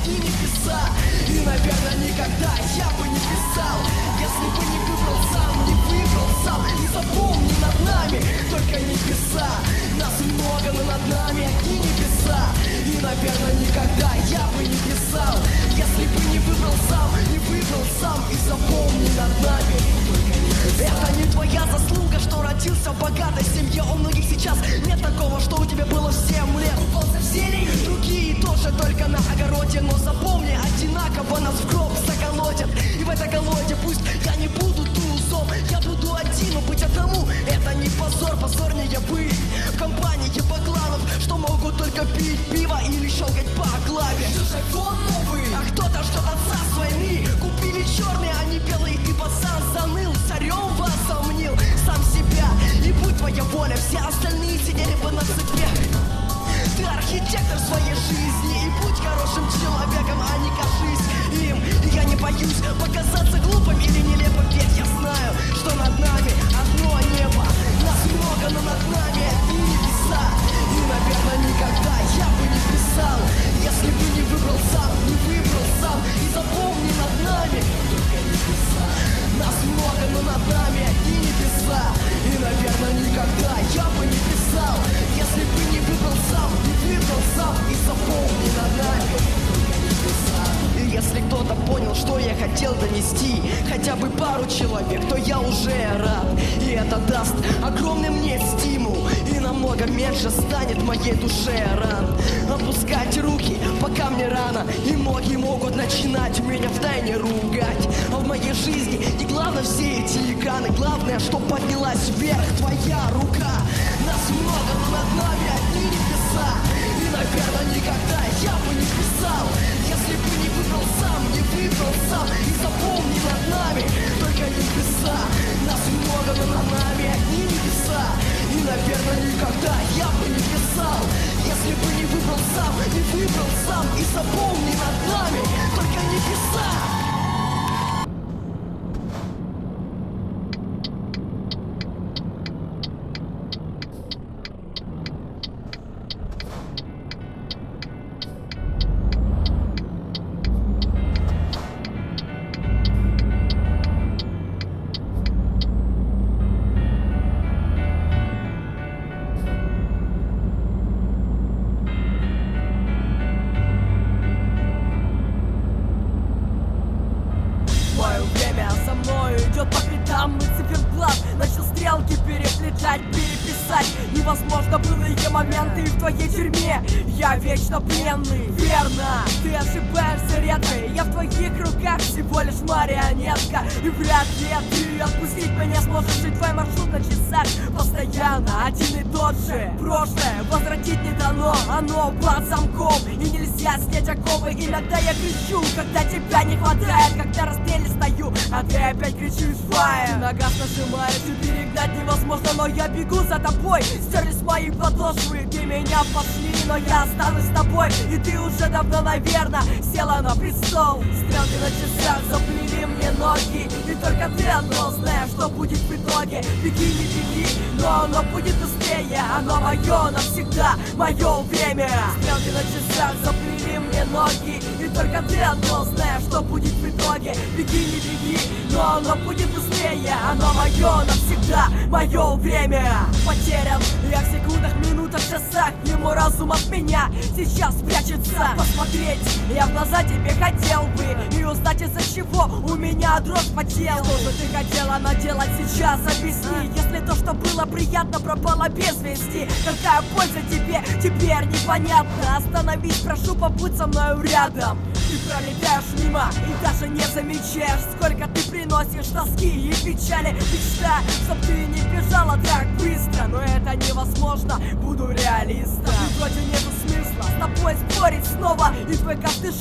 и небеса. И, наверное, никогда я бы не писал, если бы не выбрал сам, не выбрал сам. И запомни, над нами только небеса. Нас много, но над нами одни небеса. И, наверное, никогда я бы не писал, если бы не выбрал сам, не выбрал сам. И запомни, над нами только небеса. Это не твоя заслуга, что родился в богатой семье. У многих сейчас нет такого, что у тебя было в 7 лет. Купался в зелень, другие тоже только на огороде. Но запомни, одинаково нас в гроб заколотят. И в этой колоде пусть я не буду тузом, я буду один, но быть одному это не позор. Позорнее быть в компании бакланов, что могут только пить пиво или щелкать по клаве. Айфон новый, а кто-то ждет отца с войны. Купили черный, а не белый, и пацан заныл. Царем вас сомнил, сам себя. И будь твоя воля, все остальные сидели бы на цепи. Ты архитектор своей жизни, и будь хорошим человеком, а не кажись им. И я не боюсь показаться глупым или нелепым, ведь я знаю, что над нами одно небо. Нас много, но над нами одни небеса. И, наверное, никогда я бы не писал, если бы не выбрал сам, не выбрал сам. И запомни, над нами только небеса. Нас много, но над нами одни небеса. И, наверное, никогда я бы не писал, если бы не выбрал сам, не выбрал сам. И запомни, над нами только небеса. И если кто-то понял, что я хотел донести, хотя бы пару человек, то я уже рад. И это даст огромный мне стимул, и намного меньше станет моей душе ран. Опускать руки, пока мне рано, и многие могут начинать меня втайне ругать. А в моей жизни не главное все эти экраны, главное, что поднялась вверх твоя рука. Нас много, но над нами одни небеса. И, наверное, никогда я бы не писал, если бы не выбрал сам, не выбрал сам. И запомни, над нами только небеса. Нас много, но над нами одни небеса. И, наверное, никогда я бы не писал, если бы не выбрал сам, не выбрал сам. И запомни, над нами только небеса. Идет по пятам, и циферблат начал стрелки переплетать, переписать. Невозможно было ее моменты, и в твоей тюрьме я вечно пленный. Верно, ты ошибаешься редко, я в твоих руках всего лишь марионетка. И вряд ли ты отпустить меня сможешь, и твой маршрут на часах постоянно один и тот же. Прошлое возвратить не дано, оно под замком, и нельзя снять оковы. Иногда я кричу, когда тебя не хватает, когда расстреле стою, а ты опять кричишь фаер. Ты на газ нажимаешь, и перегнать невозможно, но я бегу за тобой. Стерлись мои подошвы, ты меня пошли, но я останусь с тобой. И ты уже давно, наверное, села на престол. Стрелки на часах заплели мне ноги, и только ты одно знаешь, что будет в итоге. Беги, не беги, но оно будет быстрее. Оно мое навсегда, мое время. Стрелки на часах заплели мне ноги, и только ты одно знаешь, что будет в итоге. Беги, не беги, но оно будет быстрее. Оно мое навсегда, мое время. Потерян я в секундах, минутах, часах, и мой разум от меня сейчас прячется. Посмотреть я в глаза тебе хотел бы, и узнать, из-за чего у меня дрожь по телу. Что же ты хотела наделать сейчас, объясни. Если то, что было приятно, пропало без вести, какая польза тебе теперь непонятно. Остановись, прошу, побудь со мною рядом. Ты пролетаешь мимо и даже не замечаешь, сколько ты приносишь тоски и печали. Мечта, чтоб ты не бежала так быстро, но это невозможно, буду реалистом. И вроде нету смысла с тобой спорить снова, и твой каждый